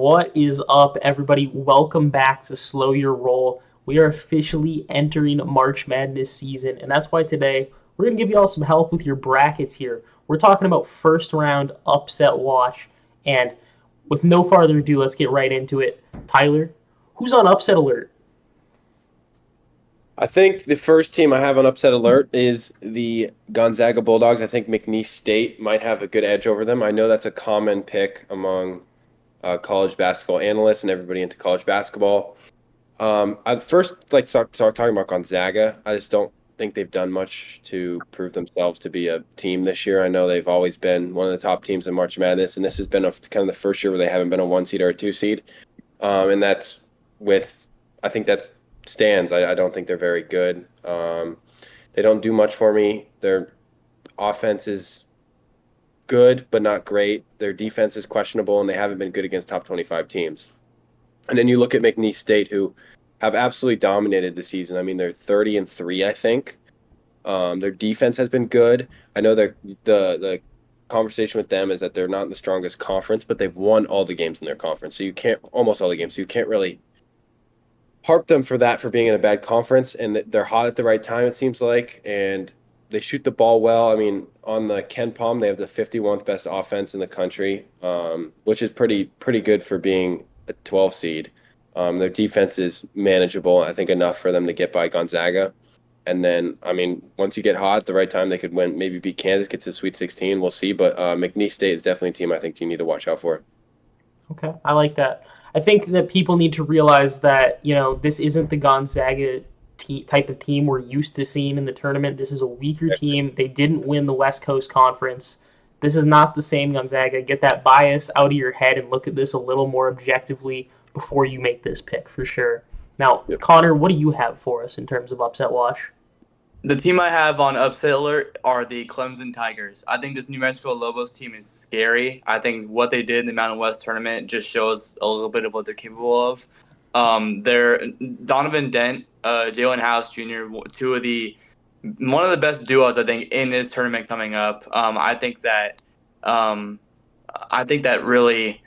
What is up, everybody? Welcome back to Slow Your Roll. We are officially entering March Madness season, and that's why today we're going to give you all some help with your brackets here. We're talking about first round upset watch, and with no farther ado, let's get right into it. Tyler, who's on upset alert? I think the first team I have on upset alert is the Gonzaga Bulldogs. I think McNeese State might have a good edge over them. I know that's a common pick among college basketball analysts and everybody into college basketball. I'd first like to start talking about Gonzaga. I just don't think they've done much to prove themselves to be a team this year. I know they've always been one of the top teams in March Madness, and this has been kind of the first year where they haven't been a 1 seed or a 2 seed. And that's with, I think that's stands. I don't think they're very good. They don't do much for me. Their offense is good, but not great. Their defense is questionable, and they haven't been good against top 25 teams. And then you look at McNeese State, who have absolutely dominated the season. I mean, they're 30-3, I think. Their defense has been good. I know that the conversation with them is that they're not in the strongest conference, but they've won all the games in their conference. So you can't almost all the games. So you can't really harp them for that, for being in a bad conference, and they're hot at the right time, it seems like, and they shoot the ball well. I mean, on the Ken Palm, they have the 51st best offense in the country, which is pretty good for being a 12 seed. Their defense is manageable, I think enough for them to get by Gonzaga. And then, I mean, once you get hot at the right time, they could win, maybe beat Kansas, get to the Sweet 16. We'll see. But McNeese State is definitely a team I think you need to watch out for. Okay, I like that. I think that people need to realize that, this isn't the Gonzaga type of team we're used to seeing in the tournament. This is a weaker team. They didn't win the West Coast Conference. This is not the same Gonzaga. Get that bias out of your head and look at this a little more objectively before you make this pick, for sure. Now, Yep. Connor, what do you have for us in terms of upset watch? The team I have on upset alert are the Clemson Tigers. I think this New Mexico Lobos team is scary. I think what they did in the Mountain West tournament just shows a little bit of what they're capable of. They're Donovan Dent, Jalen House Jr., one of the best duos I think in this tournament coming up. I think that really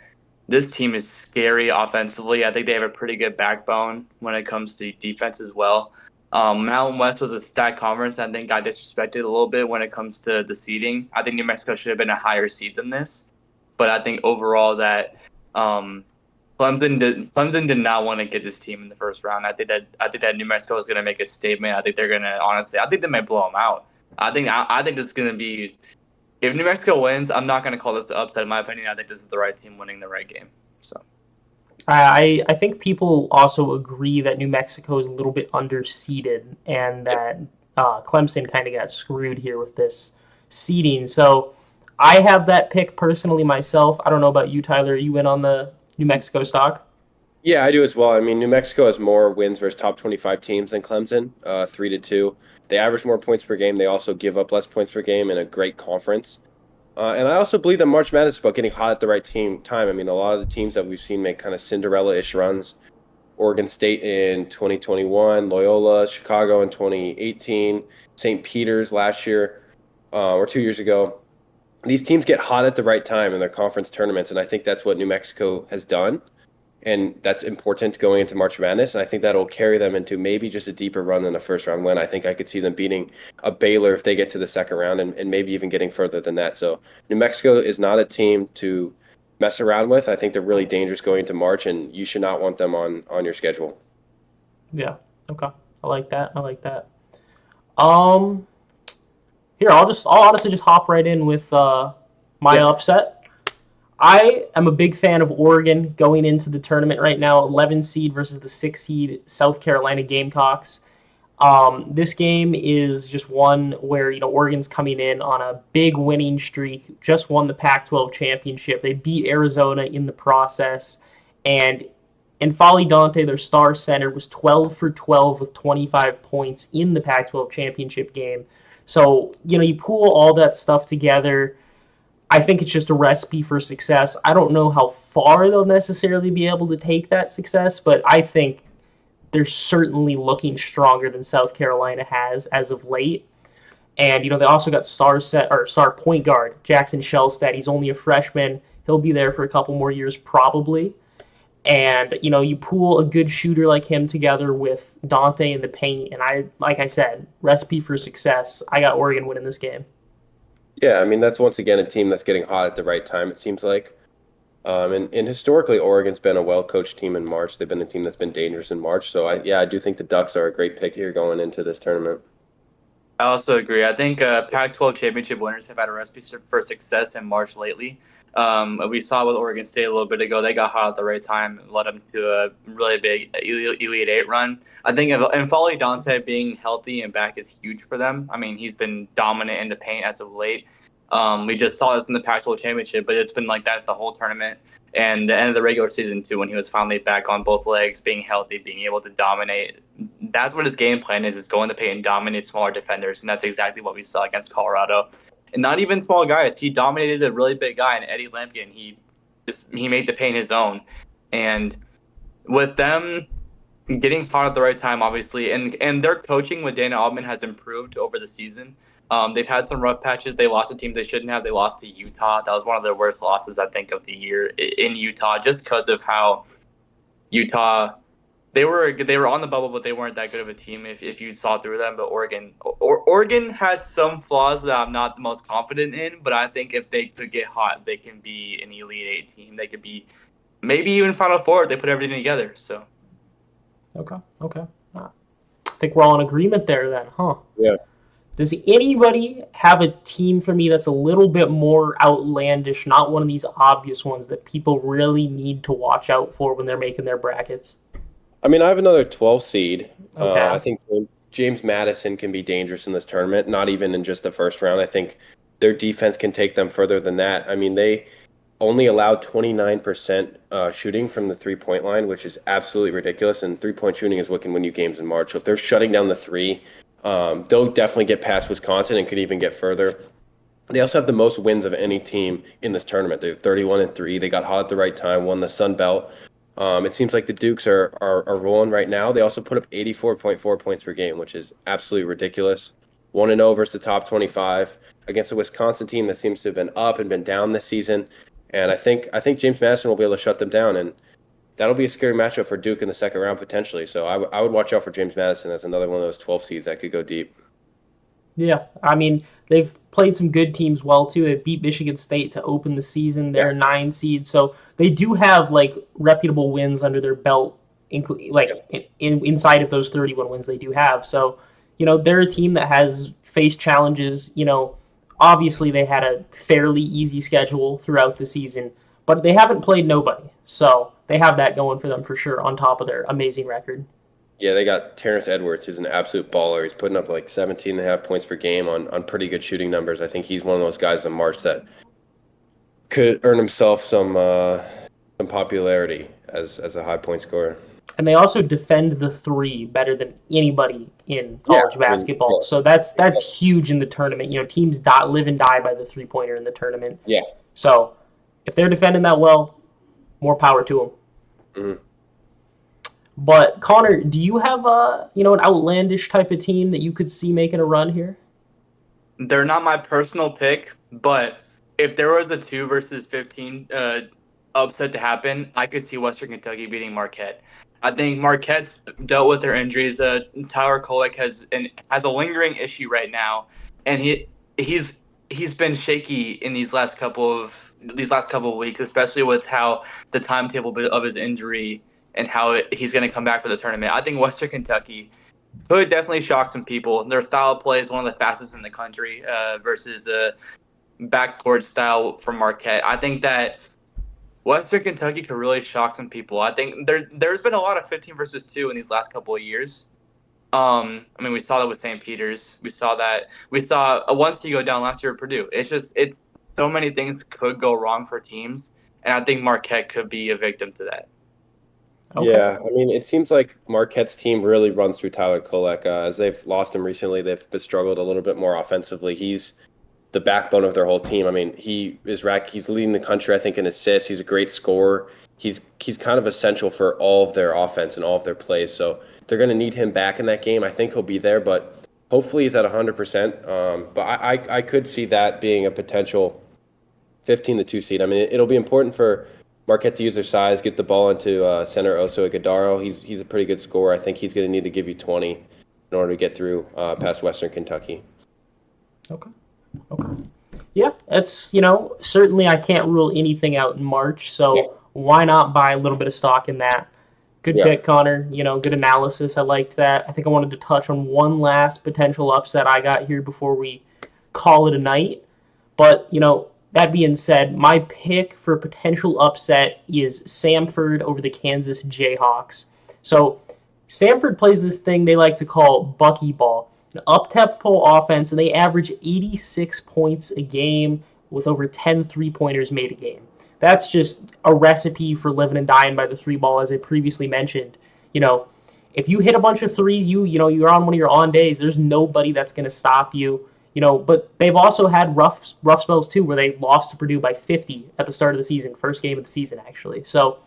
this team is scary offensively. I think they have a pretty good backbone when it comes to defense as well. Mountain West was a stacked conference. I think got disrespected a little bit when it comes to the seeding. I think New Mexico should have been a higher seed than this, but I think overall that Clemson did not want to get this team in the first round. I think that New Mexico is going to make a statement. I think they're going to honestly. I think they might blow them out. I think it's going to be. If New Mexico wins, I'm not going to call this the upset. In my opinion, I think this is the right team winning the right game. So. I think people also agree that New Mexico is a little bit underseeded and that Clemson kind of got screwed here with this seeding. So I have that pick personally myself. I don't know about you, Tyler. Are you in on the New Mexico stock? Yeah, I do as well. I mean, New Mexico has more wins versus top 25 teams than Clemson, 3-2. They average more points per game. They also give up less points per game in a great conference. And I also believe that March Madness is about getting hot at the right time. I mean, a lot of the teams that we've seen make kind of Cinderella-ish runs. Oregon State in 2021, Loyola, Chicago in 2018, St. Peter's last year or 2 years ago. These teams get hot at the right time in their conference tournaments, and I think that's what New Mexico has done. And that's important going into March Madness. And I think that'll carry them into maybe just a deeper run than a first round win. I think I could see them beating a Baylor if they get to the second round and maybe even getting further than that. So New Mexico is not a team to mess around with. I think they're really dangerous going into March, and you should not want them on your schedule. Yeah. Okay. I like that. I like that. Um, Here I'll honestly just hop right in with my upset. I am a big fan of Oregon going into the tournament right now. 11 seed versus the 6 seed South Carolina Gamecocks. This game is just one where Oregon's coming in on a big winning streak. Just won the Pac-12 championship. They beat Arizona in the process, and N'Faly Dante, their star center, was 12 for 12 with 25 points in the Pac-12 championship game. So you pool all that stuff together. I think it's just a recipe for success. I don't know how far they'll necessarily be able to take that success, but I think they're certainly looking stronger than South Carolina has as of late. And they also got star point guard Jackson Shellstat. He's only a freshman. He'll be there for a couple more years probably. And you pool a good shooter like him together with Dante in the paint, and like I said, recipe for success. I got Oregon winning this game. Yeah, I mean that's once again a team that's getting hot at the right time. It seems like, and historically Oregon's been a well-coached team in March. They've been a team that's been dangerous in March. So I do think the Ducks are a great pick here going into this tournament. I also agree. I think Pac-12 championship winners have had a recipe for success in March lately. We saw with Oregon State a little bit ago; they got hot at the right time and led them to a really big Elite Eight run. I think and Folly Dante being healthy and back is huge for them. I mean, he's been dominant in the paint as of late. We just saw this in the Pac-12 championship, but it's been like that the whole tournament and the end of the regular season too, when he was finally back on both legs, being healthy, being able to dominate. That's what his game plan is go in the paint and dominate smaller defenders, and that's exactly what we saw against Colorado. And not even small guys. He dominated a really big guy in Eddie Lampkin. He made the paint his own. And with them getting hot at the right time, obviously, and their coaching with Dana Altman has improved over the season. They've had some rough patches. They lost a team they shouldn't have. They lost to Utah. That was one of their worst losses, I think, of the year in Utah, just because of how Utah they were on the bubble, but they weren't that good of a team if you saw through them. But Oregon has some flaws that I'm not the most confident in, but I think if they could get hot, they can be an Elite Eight team. They could be maybe even Final Four if they put everything together. So. Okay. I think we're all in agreement there then, huh? Yeah. Does anybody have a team for me that's a little bit more outlandish, not one of these obvious ones that people really need to watch out for when they're making their brackets? I mean, I have another 12 seed. Okay. I think James Madison can be dangerous in this tournament, not even in just the first round. I think their defense can take them further than that. I mean, they only allowed 29% shooting from the three-point line, which is absolutely ridiculous. And three-point shooting is what can win you games in March. So if they're shutting down the three, they'll definitely get past Wisconsin and could even get further. They also have the most wins of any team in this tournament. They're 31-3. They got hot at the right time, won the Sun Belt. It seems like the Dukes are rolling right now. They also put up 84.4 points per game, which is absolutely ridiculous. 1-0 versus the top 25 against a Wisconsin team that seems to have been up and been down this season. And I think James Madison will be able to shut them down, and that'll be a scary matchup for Duke in the second round potentially. So I would watch out for James Madison as another one of those 12 seeds that could go deep. Yeah, I mean, they've played some good teams well, too. They beat Michigan State to open the season. They're a 9 seed, so they do have, like, reputable wins under their belt, inside of those 31 wins they do have. So, they're a team that has faced challenges. Obviously they had a fairly easy schedule throughout the season, but they haven't played nobody. So they have that going for them for sure on top of their amazing record. Yeah, they got Terrence Edwards, who's an absolute baller. He's putting up like 17.5 points per game on pretty good shooting numbers. I think he's one of those guys in March that could earn himself some popularity as a high point scorer. And they also defend the three better than anybody in college basketball. So that's huge in the tournament. Teams live and die by the 3-pointer in the tournament. Yeah. So if they're defending that well, more power to them. Mm-hmm. But Connor, do you have an outlandish type of team that you could see making a run here? They're not my personal pick, but if there was a 2 versus 15 upset to happen, I could see Western Kentucky beating Marquette. I think Marquette's dealt with their injuries. Tyler Kolek has a lingering issue right now, and he's been shaky in these last couple of weeks, especially with how the timetable of his injury and how he's going to come back for the tournament. I think Western Kentucky could definitely shock some people. Their style of play is one of the fastest in the country versus backcourt style from Marquette. I think that Western Kentucky could really shock some people. I think there's been a lot of 15 versus 2 in these last couple of years. I mean, we saw that with St. Peter's. We saw a 1 seed go down last year at Purdue. It's so many things could go wrong for teams, and I think Marquette could be a victim to that. Okay. Yeah, I mean, it seems like Marquette's team really runs through Tyler Kolek. As they've lost him recently, they've struggled a little bit more offensively. He's the backbone of their whole team. I mean, he's leading the country, I think, in assists. He's a great scorer. He's kind of essential for all of their offense and all of their plays. So they're going to need him back in that game. I think he'll be there, but hopefully he's at 100%. But I could see that being a potential 15-2 seed. I mean, it'll be important for Marquette to use their size, get the ball into center Oso Ighodaro. He's a pretty good scorer. I think he's going to need to give you 20 in order to get through past Western Kentucky. Okay. Yeah, it's, certainly I can't rule anything out in March, so why not buy a little bit of stock in that? Good pick, Connor. Good analysis. I liked that. I think I wanted to touch on one last potential upset I got here before we call it a night. But, that being said, my pick for potential upset is Samford over the Kansas Jayhawks. So Samford plays this thing they like to call Bucky Ball, an up-tempo offense, and they average 86 points a game with over 10 three-pointers made a game. That's just a recipe for living and dying by the three ball, as I previously mentioned. If you hit a bunch of threes, you're on one of your on days. There's nobody that's going to stop you. But they've also had rough spells too, where they lost to Purdue by 50 at the start of the season, first game of the season actually. So,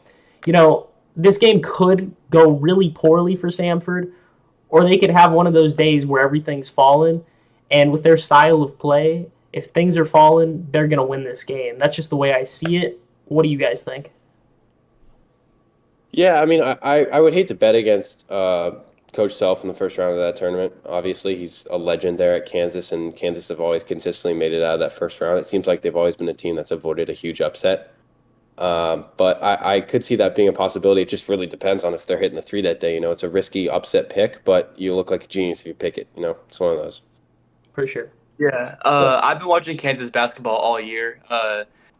this game could go really poorly for Samford, or they could have one of those days where everything's fallen, and with their style of play, if things are falling, they're going to win this game. That's just the way I see it. What do you guys think? Yeah, I mean, I would hate to bet against Coach Self in the first round of that tournament. Obviously, he's a legend there at Kansas, and Kansas have always consistently made it out of that first round. It seems like they've always been a team that's avoided a huge upset. But I could see that being a possibility. It just really depends on if they're hitting the three that day. It's a risky upset pick, but you look like a genius if you pick it. It's one of those. For sure. Yeah. I've been watching Kansas basketball all year.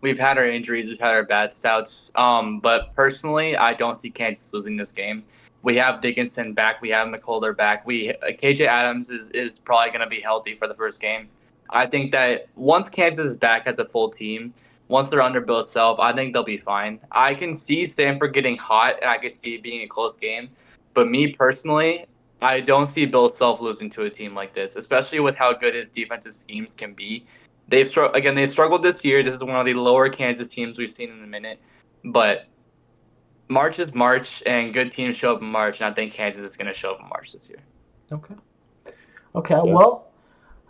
We've had our injuries, we've had our bad stouts. But personally, I don't see Kansas losing this game. We have Dickinson back. We have McCullough back. KJ Adams is probably going to be healthy for the first game. I think that once Kansas is back as a full team, once they're under Bill Self, I think they'll be fine. I can see Stanford getting hot, and I can see it being a close game. But me personally, I don't see Bill Self losing to a team like this, especially with how good his defensive schemes can be. They've struggled this year. This is one of the lower Kansas teams we've seen in a minute. But March is March, and good teams show up in March, and I think Kansas is going to show up in March this year. Okay. Yeah. Well,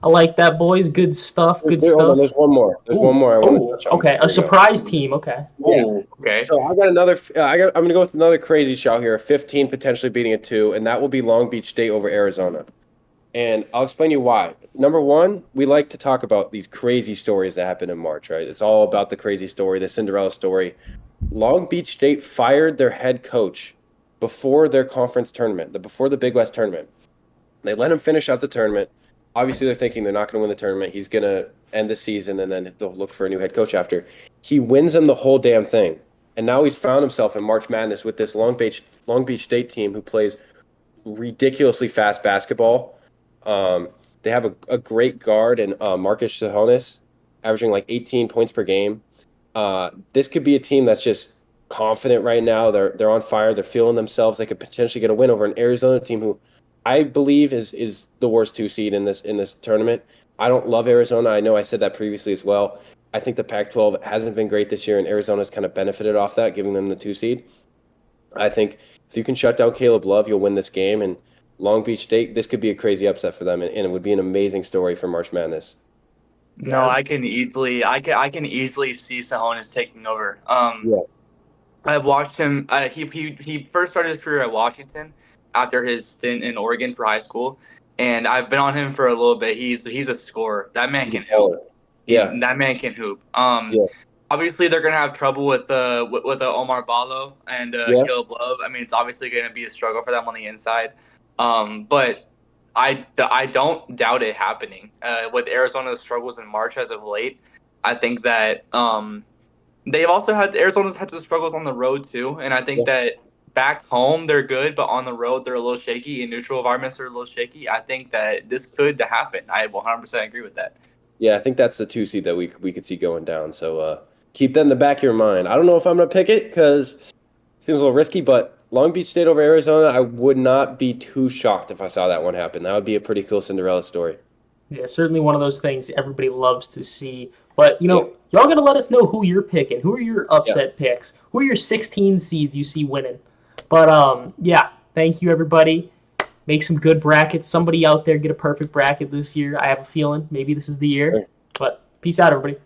I like that, boys. Good stuff. Good Hold stuff. on, there's one more. I want to touch on. Okay, a surprise team. Okay. Yeah. Okay. So I got another. I'm going to go with another crazy shout here. 15 potentially beating a 2, and that will be Long Beach State over Arizona. And I'll explain you why. Number one, we like to talk about these crazy stories that happen in March, right? It's all about the crazy story, the Cinderella story. Long Beach State fired their head coach before their conference tournament, before the Big West tournament. They let him finish out the tournament. Obviously, they're thinking they're not going to win the tournament. He's going to end the season, and then they'll look for a new head coach after. He wins them the whole damn thing. And now he's found himself in March Madness with this Long Beach State team who plays ridiculously fast basketball. They have a great guard in Marcus Sahonis, averaging like 18 points per game. This could be a team that's just confident right now. They're on fire. They're feeling themselves. They could potentially get a win over an Arizona team who I believe is the worst 2 seed in this tournament. I don't love Arizona. I know I said that previously as well. I think the Pac-12 hasn't been great this year, and Arizona's kind of benefited off that, giving them the 2 seed. I think if you can shut down Caleb Love, you'll win this game. And Long Beach State, this could be a crazy upset for them, and it would be an amazing story for March Madness. No, I can easily see Sahonis taking over. Yeah. I've watched him. He first started his career at Washington after his stint in Oregon for high school, and I've been on him for a little bit. He's a scorer. That man can hoop. Yeah, that man can hoop. Yeah. Obviously they're gonna have trouble with the Omar Ballo and Caleb Love. I mean, it's obviously gonna be a struggle for them on the inside. But I don't doubt it happening. With Arizona's struggles in March as of late, I think that Arizona's had some struggles on the road too, and I think that back home they're good, but on the road they're a little shaky. In neutral environments they're a little shaky. I think that this could happen. I 100% agree with that. Yeah, I think that's the 2 seed that we could see going down. So keep that in the back of your mind. I don't know if I'm going to pick it because it seems a little risky, but Long Beach State over Arizona, I would not be too shocked if I saw that one happen. That would be a pretty cool Cinderella story. Yeah, certainly one of those things everybody loves to see. But, y'all got to let us know who you're picking. Who are your upset picks? Who are your 16 seeds you see winning? But, thank you, everybody. Make some good brackets. Somebody out there get a perfect bracket this year. I have a feeling maybe this is the year. But peace out, everybody.